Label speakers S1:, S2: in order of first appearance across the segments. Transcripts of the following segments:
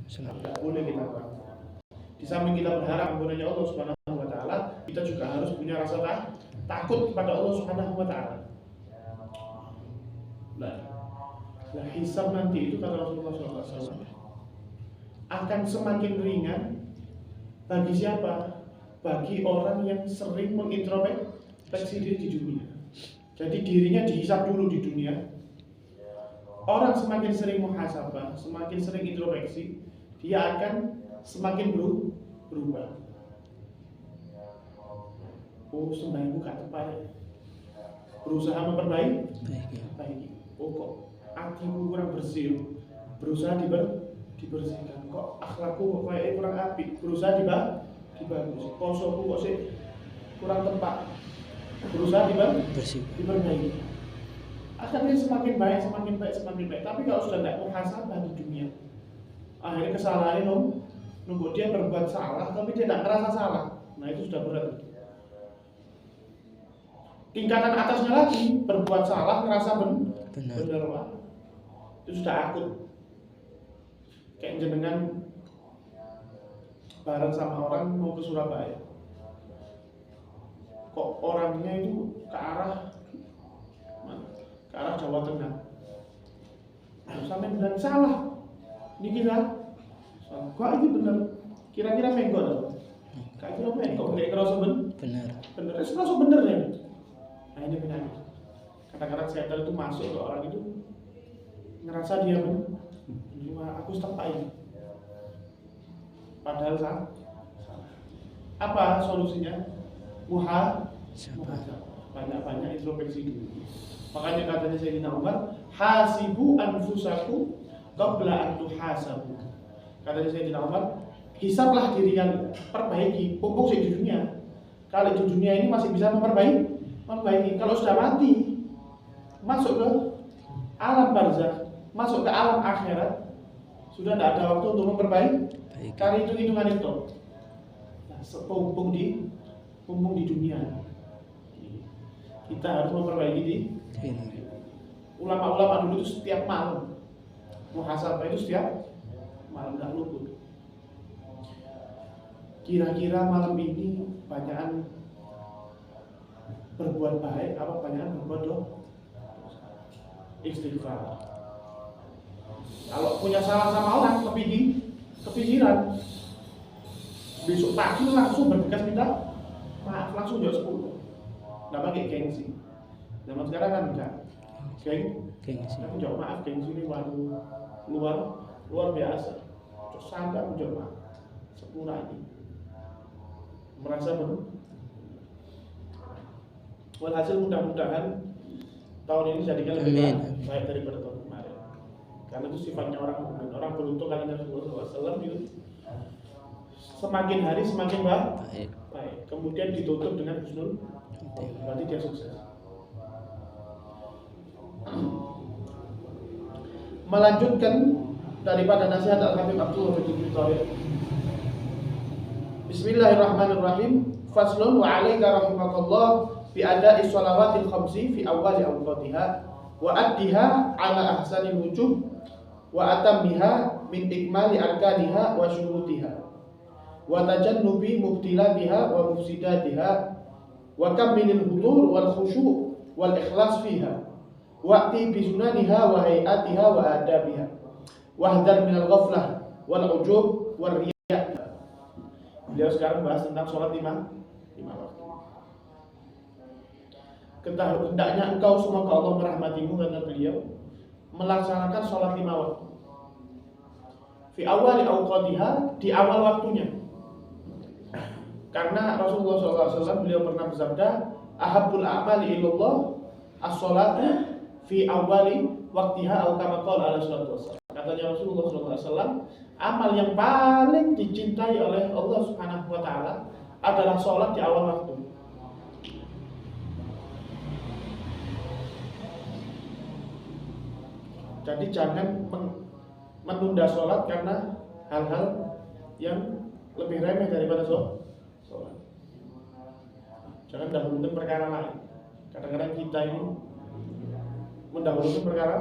S1: Tidak boleh kita buat. Di samping kita berharap kepada Allah Subhanahu wa taala, kita juga harus punya rasa takut kepada Allah Subhanahu wa taala. Nah, hisab nanti itu kata Rasulullah SAW akan semakin ringan bagi siapa? Bagi orang yang sering mengintrospeksi diri di dunia. Jadi dirinya dihisab dulu di dunia. Orang semakin sering muhasabah, semakin sering introspeksi, dia akan semakin berubah. Oh, sembahyang bukan tepat. Berusaha memperbaiki. Oh, kok hatiku kurang bersih, berusaha dibersihkan. Kok akhlakku kok kayak kurang apik, berusaha dibagus. Posoku kok sih kurang tepat, berusaha diperbaiki. Akhirnya semakin baik. Tapi kalau sudah tidak muhasabah di dunia, akhirnya kesalahan nunggu dia berbuat salah, tapi dia tidak merasa salah. Nah, itu sudah berat. Tingkatan atasnya lagi, berbuat salah, ngerasa benar. Itu sudah akut. Kayak jenengan bareng sama orang mau ke Surabaya. Kok orangnya itu ke arah Jawa Tengah. Sampai benar salah. Ini kita salah. Kok ini benar? Kira-kira menggo. Kira-kira menggo. Kayak ngerasa benar. Itu ngerasa benar ya. Nah, ini penyakit. Kadang-kadang setan itu masuk ke orang itu ngerasa dia aku setempat ini. Padahal salah. Apa solusinya? Banyak-banyak introspeksi dulu. Makanya katanya Sayyidina Umar, hasibu anfusakum qabla an tuhasabu. Katanya Sayyidina Umar, hisablah diri kalian, perbaiki, pupuk di dunia. Kalau di dunia ini masih bisa memperbaiki. Kalau sudah mati, masuk ke alam barzakh, masuk ke alam akhirat, sudah tidak ada waktu untuk memperbaiki. Kali hitungan itu, nah, mumpung di dunia, kita harus memperbaiki di. Ulama-ulama dulu itu setiap malam muhasabah itu setiap malam, tidak luput. Kira-kira malam ini banyakan berbuat baik apa banyakan berbuat dosa? Istighfar. Kalau punya salah sama orang, kepikiran, besok pagi langsung bergegas minta maaf, langsung jawab 10. Nggak pakai gengsi. Zaman sekarang kan enggak. Gengsi. Aku jawab maaf, gengsi ini luar biasa. Terus sampai aku jawab maaf. 10 lagi. Merasa walhasil mudah-mudahan tahun ini jadikan lebih baik daripada tahun kemarin. Karena itu sifatnya orang mukmin. Orang beruntung karena Rasulullah SAW itu semakin hari semakin baik. Kemudian ditutup dengan husnul, berarti dia sukses. Melanjutkan daripada nasihat Al-Habib Abdullah bin Thalib. Bismillahirrahmanirrahim. Faslun wa 'alaika rahimakallah bi ada'i shalawatil khamsi fi awwali awqatiha wa addiha 'ala ahsanil wujuh wa atammiha min ikmali arkaniha wa syurutiha wa tajannubi mubtilatiha wa mufsidatiha wa kamilil hudur wal khusyu' wal ikhlas fiha wa'ti bi sunaniha wa hayatiha wa adabiha wahdar minal ghaflah wal ujub war riya'. Beliau sekarang bahas tentang sholat lima waktu. Ketahui hendaknya engkau semoga Allah merahmatimu, kata beliau, melaksanakan sholat 5 waktu. Fi awali awqatiha, di awal waktunya. Karena Rasulullah SAW beliau pernah bersabda, ahabbul a'mali ilallah as-sholatu fi awali waktiha aw kama qala alaihi wasallam. Katanya Rasulullah SAW, amal yang paling dicintai oleh Allah Subhanahu wa taala adalah sholat di awal waktu. Jadi jangan menunda sholat karena hal-hal yang lebih remeh daripada sholat. Jangan dahulukan perkara lain. Kadang-kadang kita ini mendahulukan perkara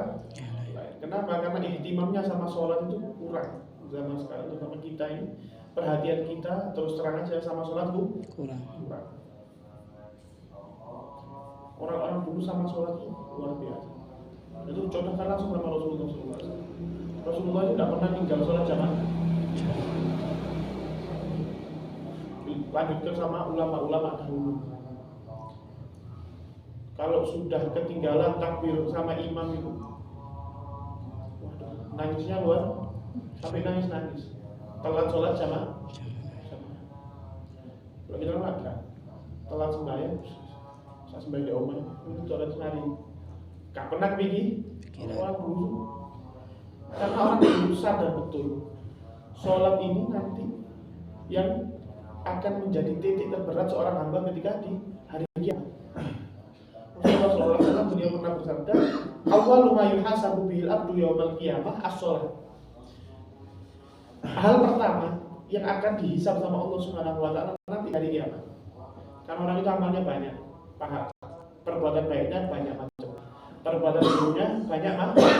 S1: lain. Kenapa? Karena ihtimamnya sama sholat itu kurang zaman sekarang, terutama kita ini. Perhatian kita terus terang aja sama sholat itu kurang. Orang-orang dulu sama sholat itu luar biasa. Itu contohkan langsung sama Rasulullah SAW. Rasulullah itu tidak pernah tinggal sholat jamaah. Lanjutkan sama ulama-ulama dahulu. Kalau sudah ketinggalan takbir sama imam itu, waduh, nangisnya luar, sampai nangis. Telat sholat jamaah. Kalau kita enggak, telat sembahyang, saya sembahyang di omah, itu sholat sehari. Gak pernah kepikir, waduh. Karena orang dulu sadar betul, sholat ini nanti yang akan menjadi titik terberat seorang hamba ketika di hari kiamat. Rasulullah SAW beliau pernah bersabda, "Awwalu ma yuhasabu bihil abdu yaumal qiyamah as-shalah." Hal pertama yang akan dihisab sama Allah Subhanahu wa taala nanti hari kiamat. Karena orang itu amalnya banyak, paham. Perbuatan baiknya banyak macam. Perbuatan buruknya banyak macam.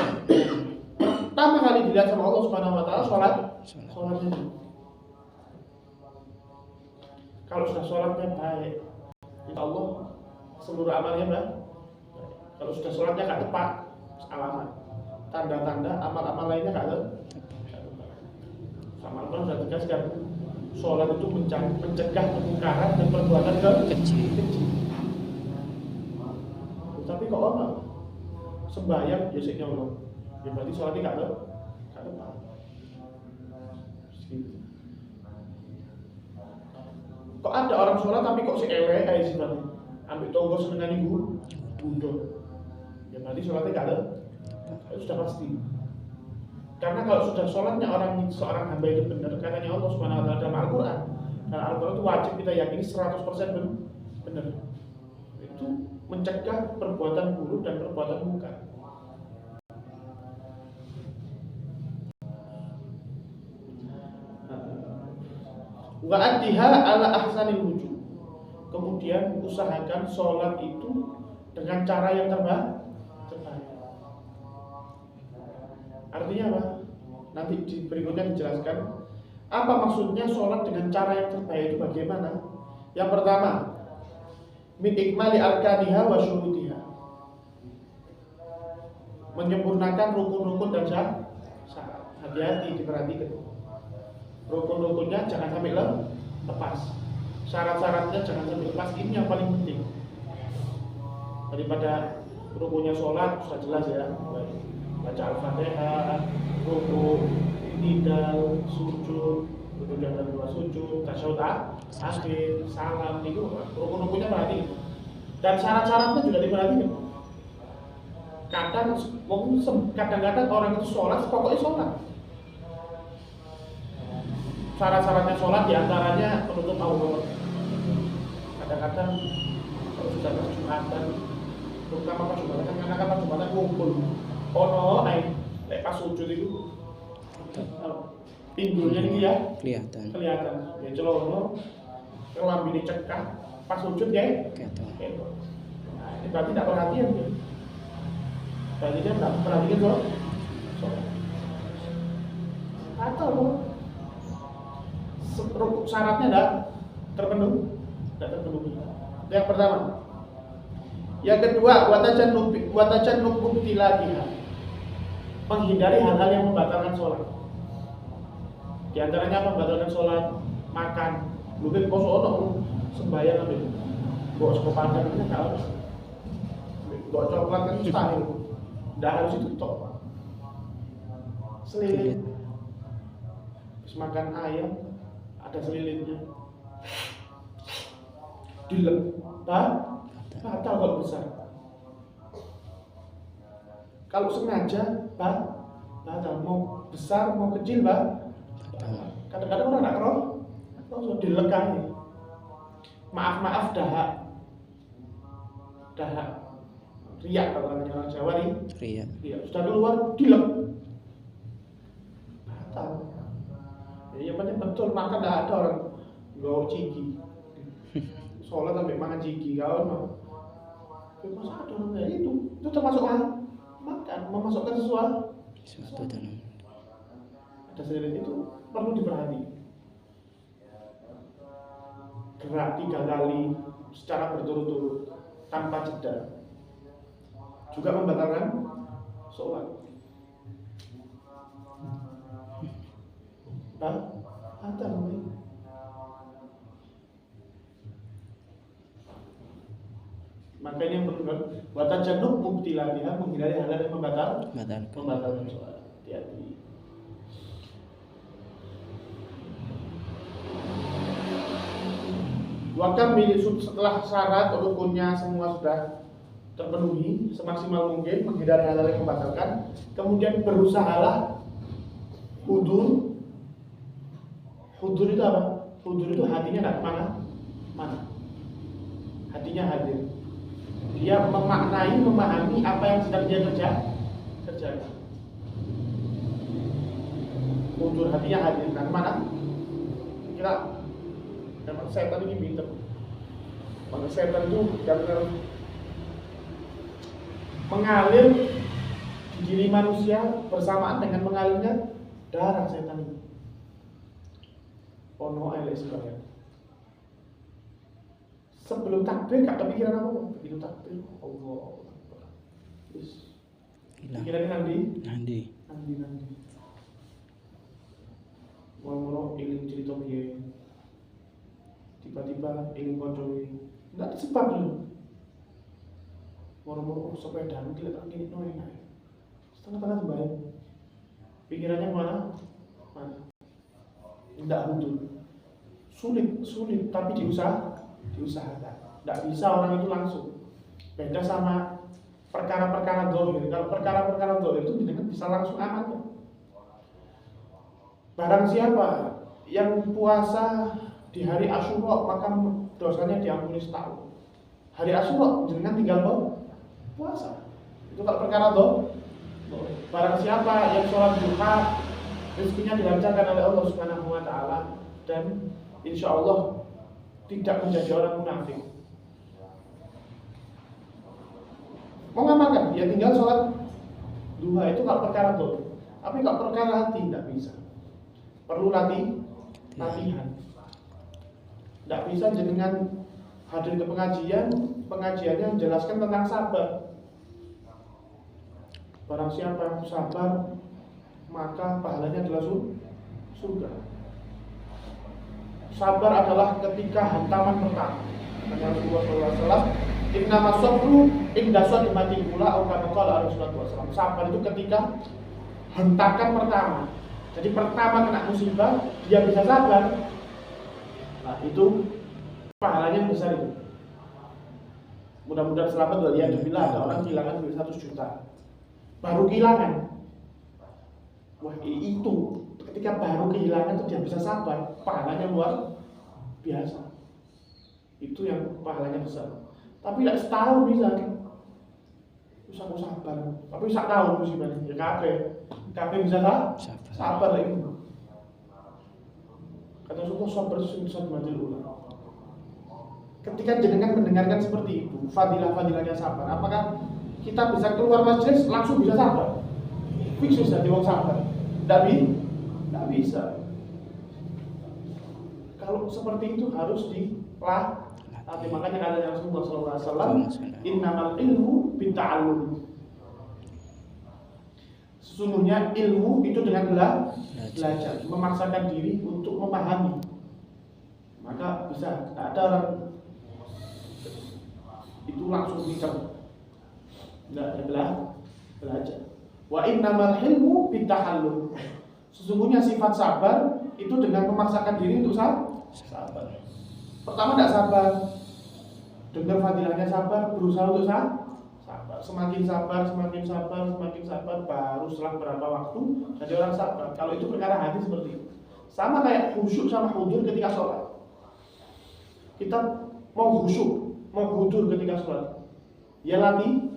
S1: Pertama kali dilihat sama Allah Subhanahu wa taala sholatnya. Kalau sudah sholatnya baik, insya Allah seluruh amalnya baik. Kalau sudah sholatnya gak tepat, alamat, tanda-tanda amal-amal lainnya gak tepat. Sama Allah sudah tegaskan, sholat itu mencegah kemungkaran dan perbuatan kecil. Tapi kok orang sembahyang biasanya Allah, ya berarti sholatnya gak tepat. Kok ada orang sholat tapi kok si elek kayak sifatnya, ambil tonggo senengan ibu, bundo, ya berarti sholatnya gak ada, itu sudah pasti. Karena kalau sudah sholatnya seorang hamba itu benar, katanya Allah Subhanahu wa taala dalam Al-Quran, dan Al-Quran itu wajib kita yakini 100% benar. Itu mencegah perbuatan buruk dan perbuatan mungkar. Wa addiha ala ahsanil wujuh. Kemudian usahakan sholat itu dengan cara yang terbaik. Artinya apa? Nanti di berikutnya dijelaskan apa maksudnya sholat dengan cara yang terbaik itu bagaimana. Yang pertama, min ikmali arkaniha wa syurutiha, menyempurnakan rukun-rukun dan syarat. Hati-hati diperhatikan. Rukun-rukunnya jangan sampai lepas, syarat-syaratnya jangan sampai lepas. Ini yang paling penting. Daripada rukunnya sholat sudah jelas ya, baca Al-Fatihah, ruku, i'tidal, sujud, kemudian dua sujud, tasyahud akhir, salam, itu rukun-rukunnya perhatikan. Dan syarat-syaratnya juga diperhatikan. Kadang-kadang orang itu sholat, pokoknya sholat. Syarat-syaratnya sholat diantaranya penutup aurat. Kadang-kadang kalau sudah pas Jumatan, terutama pas Jumatan, kadang-kadang pas Jumatan ngumpul. Pas sujud itu pinggulnya ini ya kelihatan. Ya celono, kelambi ini cekak, pas sujud ya. Nah, ini berarti tidak perhatian ya. Berarti dia tidak perhatikan sholat. Atau syaratnya tidak terpenuhi. Yang pertama. Yang kedua, watajan buktilatiha, menghindari hal-hal yang membatalkan sholat. Di antaranya membatalkan sholat, makan. Mungkin kosong ono sembahyang ambil bawa sego padang itu nggak harus. Bawa coklat kan mustahil. Tidak harus itu tok. Selilit. Terus makan ayam, ada selilitnya. Dilek, batal kalau besar. Kalau sengaja, batal. Mau besar, mau kecil, kadang-kadang orang nggak kerol, langsung dilekai. Maaf, dahak, riak kalau orang Jawa nih. Riak. Sudah keluar, dilek, batal. Ya penting betul, makan tidak ada orang gawe ciki. Sholat sampai makan ciki, kawan mah. Masa ada orang kayak itu termasuk makan, memasukkan sesuatu
S2: Suatu dalam
S1: Ada seiring itu perlu diperhati. Gerak 3 kali secara berturut-turut tanpa jeda juga membatalkan sholat. Ada namanya. Makanya yang perlu watajannub mubtilatiha, menghindari hal-hal yang membatalkan sholat. Hati-hati. Wakam setelah syarat rukunnya semua sudah terpenuhi semaksimal mungkin, menghindari hal-hal yang membatalkan, kemudian berusahalah hudur. Hudur itu apa? Hudur itu hatinya nggak kemana-mana, hatinya hadir. Dia memaknai, memahami apa yang sedang dia kerjakan. Hudur, hatinya hadir. Nah, kemana? Kita memang setan ini pinter. Maka setan itu benar-benar mengalir di diri manusia bersamaan dengan mengalirnya darah setan itu. Ono elek sebagian. Sebelum takbir gak kepikiran apa-apa. Begitu takbir, Allah Akbar. Pikirannya nanti. Moro-moro ingin cerita piye. Tiba-tiba ingin koncoe. Enggak ada sebab lho. Moro-moro sepeda mungkin tak gini enak. Setengah-tengah sembahyang. Pikirannya mana? Tidak hudur. Sulit tapi diusahakan. Tidak bisa orang itu langsung. Beda sama perkara-perkara dzahir. Kalau perkara-perkara dzahir itu tidak bisa langsung amalnya. Barang siapa yang puasa di hari Asyura maka dosanya diampuni setahun. Hari Asyura jenengan tinggal puasa. Itu kalau perkara barang siapa yang sholat duha rezekinya dilancarkan oleh Allah Subhanahu wa taala dan insya Allah tidak menjadi orang munafik. Mau ngamalkan, ya tinggal sholat duha itu kalau perkara dzahir. Tapi kalau perkara hati tidak bisa. Perlu latihan. Tidak bisa jenengan hadir ke pengajiannya menjelaskan tentang sabar. Barang siapa yang sabar maka pahalanya adalah surga. Sabar adalah ketika hantaman pertama. Kata Rasulullah SAW, "Inna masabru inda sadmatil ula atau kama qala Rasulullah SAW." Sabar itu ketika hentakan pertama. Jadi pertama kena musibah, dia bisa sabar. Nah, itu pahalanya besar itu. Mudah-mudahan selamat dari yang bila ada orang kehilangan duit 100 juta. Baru kehilangan. Wah, itu ketika baru kehilangan itu dia bisa sabar, pahalanya luar biasa. Itu yang pahalanya besar. Tapi tidak setahun bisa. Terus aku sabar. Tapi sak tahun musibahnya ya kabeh bisa sabar itu. Kata Rasulullah sabar susah mati ulang. Ketika jenengan mendengarkan seperti itu, fadilah-fadilahnya sabar, apakah kita bisa keluar majelis langsung bisa sabar? Fix jadi wong sabar. Tidak bisa. Kalau seperti itu harus dilatih. Makanya kata Rasulullah SAW, innamal ilmu bitta'allum. Sesungguhnya ilmu itu dengan belajar, memaksakan diri untuk memahami. Maka bisa. Tidak ada orang itu langsung bisa. Tidak belajar. Wa innamal ilmu bitta'allum. Sesungguhnya sifat sabar itu dengan memaksakan diri untuk sabar. Pertama tidak sabar, dengar fadilahnya sabar, berusaha untuk sabar. Semakin sabar, baru setelah berapa waktu jadi orang sabar. Kalau itu perkara hati seperti itu. Sama kayak khusyuk sama hudur ketika sholat. Kita mau khusyuk, mau hudur ketika sholat. Ya latihan.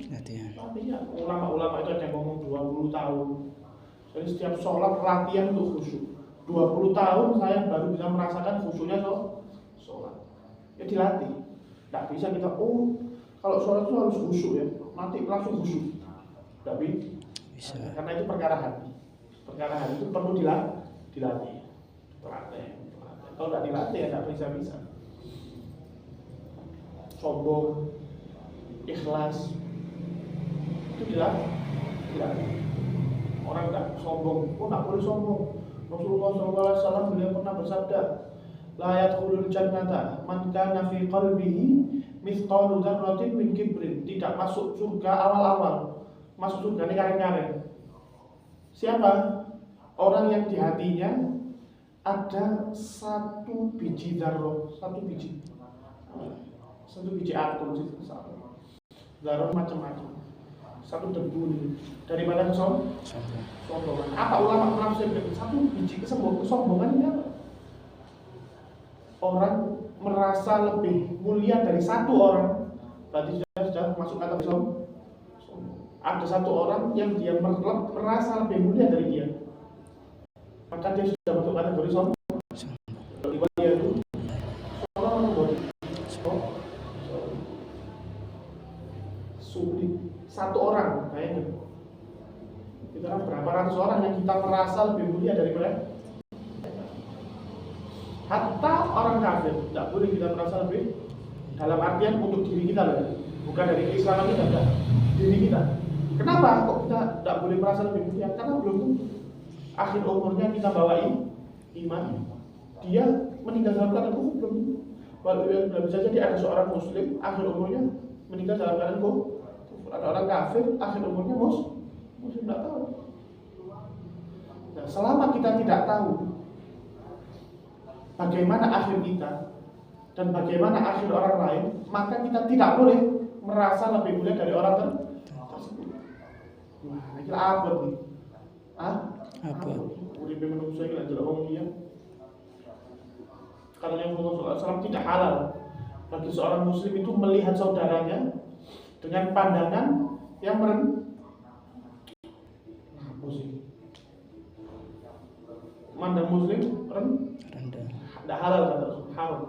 S1: Ulama-ulama itu ada yang ngomong 20 tahun. Jadi setiap sholat latihan untuk khusyuk. 20 tahun saya baru bisa merasakan khusyuknya sholat. Ya dilatih. Tidak bisa kita kalau sholat itu harus khusyuk ya. Nanti langsung khusyuk. Tapi
S2: Bisa.
S1: Karena itu perkara hati. Perkara hati itu perlu dilatih. Kalau nggak dilatih ya nggak bisa. Sombong, ikhlas, itu dilatih. Orang nggak sombong, nggak boleh sombong. Rasulullah SAW beliau pernah bersabda, la yadkhulul jannata man kana fi qalbihi mithqalu dzarratin min kibrin. Tidak masuk surga awal-awal. Masuk surga ini karen-karen. Siapa? Orang yang di hatinya ada satu biji dzarrah, satu biji atom sih. Dzarrah macam-macam. Satu debu daripada kesombongan. Apa ulama menafsir satu biji kesombongan ini apa? Orang merasa lebih mulia dari satu orang, berarti sudah masuk kata sombong. Ada satu orang yang dia merasa lebih mulia dari dia, maka dia sudah masuk kategori sombong. Dia itu sulit. Satu orang, kayaknya kita kan berapa ratus orang yang kita merasa lebih mulia dari mereka. Hatta orang kafir tidak boleh kita merasa lebih, dalam artian untuk diri kita loh, bukan dari keislaman kita, enggak. Diri kita. Kenapa kok kita tidak boleh merasa lebih mulia? Karena belum tentu akhir umurnya kita bawai iman, dia meninggal dalam keadaan kufur belum tentu. Walau bisa jadi ada seorang muslim akhir umurnya meninggal dalam keadaan kufur. Ada orang kafir akhir umurnya muslim tidak tahu. Nah, selama kita tidak tahu bagaimana akhir kita dan bagaimana akhir orang lain, maka kita tidak boleh merasa lebih mulia dari orang tersebut. Wah, ini apa nih? Apa? Uripe manusia ini adalah orang mulia. Karena yang Rasulullah SAW tidak halal bagi seorang muslim itu melihat saudaranya dengan pandangan yang mandang muslim rendah. Tidak halal kata Rasul, haram.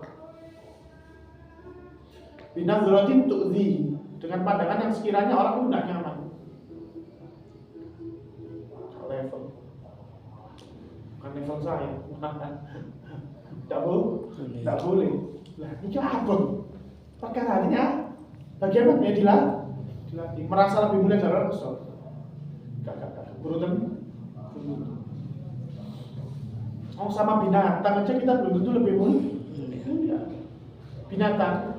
S1: Binazratin tu'zi, dengan pandangan yang sekiranya orang itu tidak nyaman. Level, bukan level saya. Tidak boleh. Lah, ini apa? Perkaranya bagaimana ya dilatih? Merasa lebih mulia dari Rasul. Gak. Berutan. Sama binatang aja kita belum tentu lebih mulia. Binatang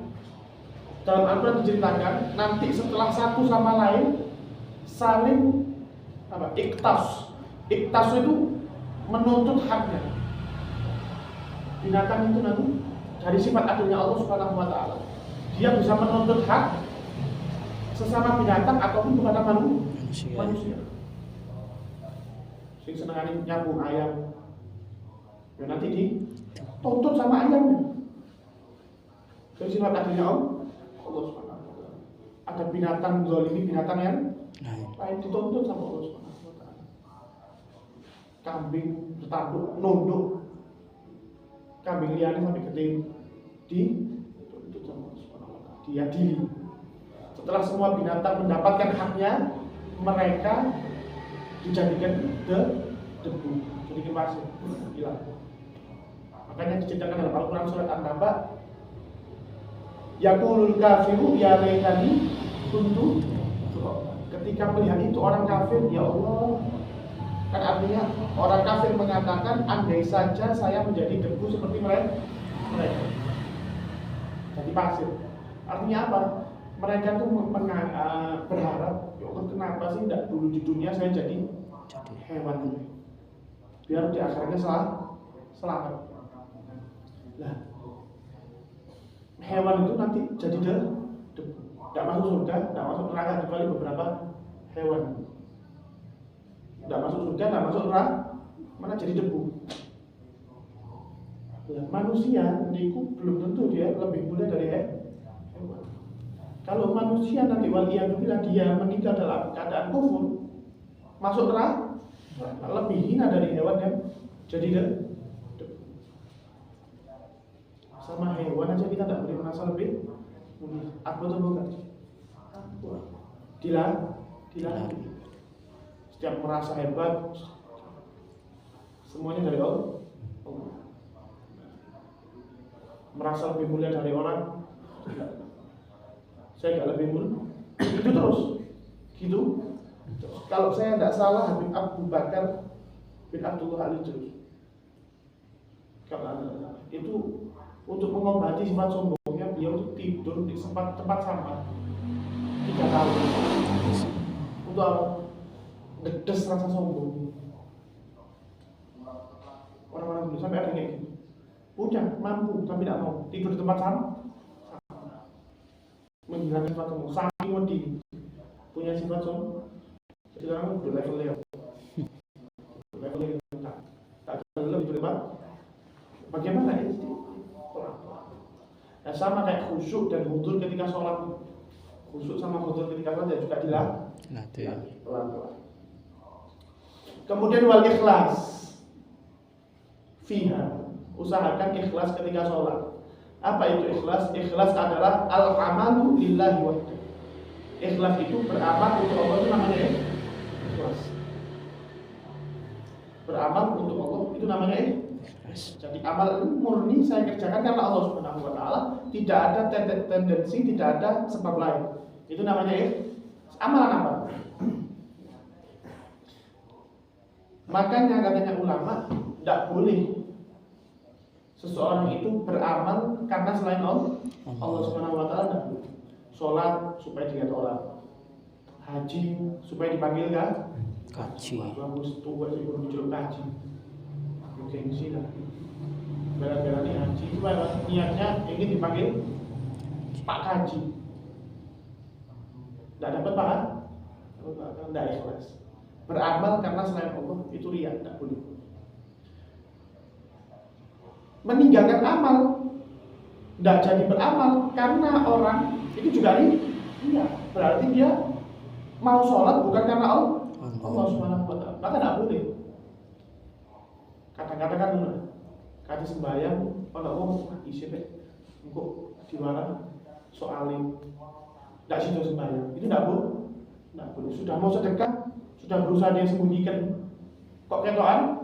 S1: dalam Al-Quran diceritakan nanti setelah satu sama lain saling iktas itu menuntut haknya. Binatang itu nanti dari sifat adilnya Allah Subhanahu wa taala, dia bisa menuntut hak sesama binatang ataupun kepada manusia. Sing senengane nyambung ayam, ya nanti dituntut sama ayamnya. Dari sifat adilnya Allah Subhanahu wa taala. Ada binatang zalimi, binatang yang lain dituntut sama Allah Subhanahu wa taala. Kambing bertanduk, nunduk. Kambing liane sampai gede dituntut sama Allah Subhanahu wa taala. Diadili. Setelah semua binatang mendapatkan haknya, mereka dijadikan debu, jadi pasir, hilang. Makanya diceritakan dalam Al-Quran surat An-Naba, yaqulul kafiru ya laitani kuntu turaba. Ketika melihat itu orang kafir, ya Allah, kan artinya orang kafir mengatakan andai saja saya menjadi debu seperti mereka. Jadi pasir. Artinya apa? Mereka tuh berharap, ya Allah, kenapa sih tidak dulu di dunia saya jadi hewan ini, biar di akhirnya selamat. Nah, hewan itu nanti jadi debu, tidak masuk surga, tidak masuk neraka, kecuali beberapa hewan. Tidak masuk surga, tidak masuk neraka, mana jadi debu. Nah, manusia niku belum tentu dia lebih mulia dari hewan. Kalau manusia nanti waliyadzubillah dia meninggal dalam keadaan kufur, masuk neraka, lebih hina dari hewan yang jadi debu. Sama hewan aja kita tidak boleh merasa lebih mulia. Aku tuh bukan dilatih. setiap merasa hebat, semuanya dari Allah. Merasa lebih mulia dari orang, saya nggak lebih mulia, itu terus gitu. Kalau saya tidak salah, Habib Abu Bakar bin Abdullah Al-Idris itu untuk mengobati sifat sombongnya, beliau itu tidur di tempat sampah 3 tahun untuk ngedes rasa sombong. Orang-orang dulu sampai ada kayak gitu, punya mampu tapi tidak mau tidur di tempat sampah, menghilangkan sifat sombong, saking wedi punya sifat sombong. Jadi orang udah levelnya tak lebih berdebat. Bagaimana itu? Nah, sama kayak khusyuk dan hudur ketika sholat. Khusyuk sama hudur ketika sholat juga dilatih pelan-pelan. Kemudian wal ikhlas fiha, usahakan ikhlas ketika sholat. Apa itu ikhlas? Ikhlas adalah al-amalu lillahi wahdahu. Ikhlas itu beramal untuk Allah, itu namanya ikhlas. Beramal untuk Allah itu namanya ikhlas. Jadi amal murni saya kerjakan karena Allah Subhanahu wa taala, tidak ada tendensi, tidak ada sebab lain. Itu namanya amalan apa? Makanya katanya ulama, tidak boleh seseorang itu beramal karena selain Allah Subhanahu wa taala. Sholat supaya dilihat orang, haji supaya dipanggil kaji. Bagus tua sih belum muncul kaji. Gengsi lah. Bela-bela nih haji itu niatnya ingin dipanggil Pak Kaji. Tidak dapat Pak, tidak ikhlas. Beramal karena selain Allah itu riya, tidak boleh. Meninggalkan amal, tidak jadi beramal karena orang itu juga riya. Berarti dia mau sholat bukan karena Allah Subhanahu wa taala. Maka tidak boleh. Kata-kata kan kata sembahyang kalau isi engkau diwara soalin tidak situ sembahyang itu tidak boleh. Sudah mau sedekah, sudah berusaha dia sembunyikan, kok ketokan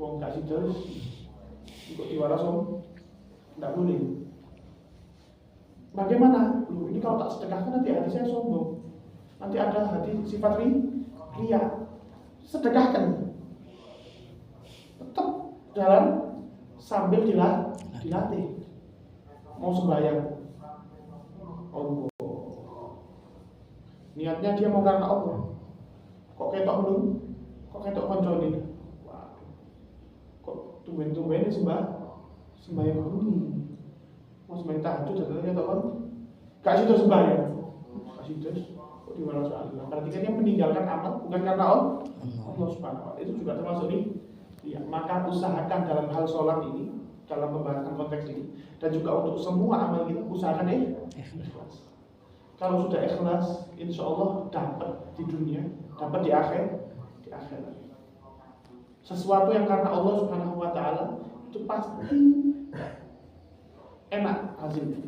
S1: wong gak situ engkau diwara tidak boleh. Bagaimana? Ini kalau tak sedekahkan nanti hati saya sombong, nanti ada hati sifat riya. Sedekahkan, tetap jalan sambil dilatih. Mau sembahyang, Allah, niatnya dia mau karena Allah. Kok ketok belum? Kok ketok koncone? Kok tumben-tumben sembahyang dulu. Mau sembahyang tahajud jadinya ketok kan? Kasih itu sembahyang, kasih itu. Kok dimana soalnya? Berarti kan dia meninggalkan amal bukan karena Allah Subhanahu wa taala. Itu juga termasuk ya, maka usahakan dalam hal sholat ini, dalam pembahasan konteks ini, dan juga untuk semua amal kita usahakan ikhlas. Kalau sudah ikhlas, insya Allah dapat di dunia, dapat di akhirat. Sesuatu yang karena Allah Subhanahu wa taala itu pasti enak hasilnya.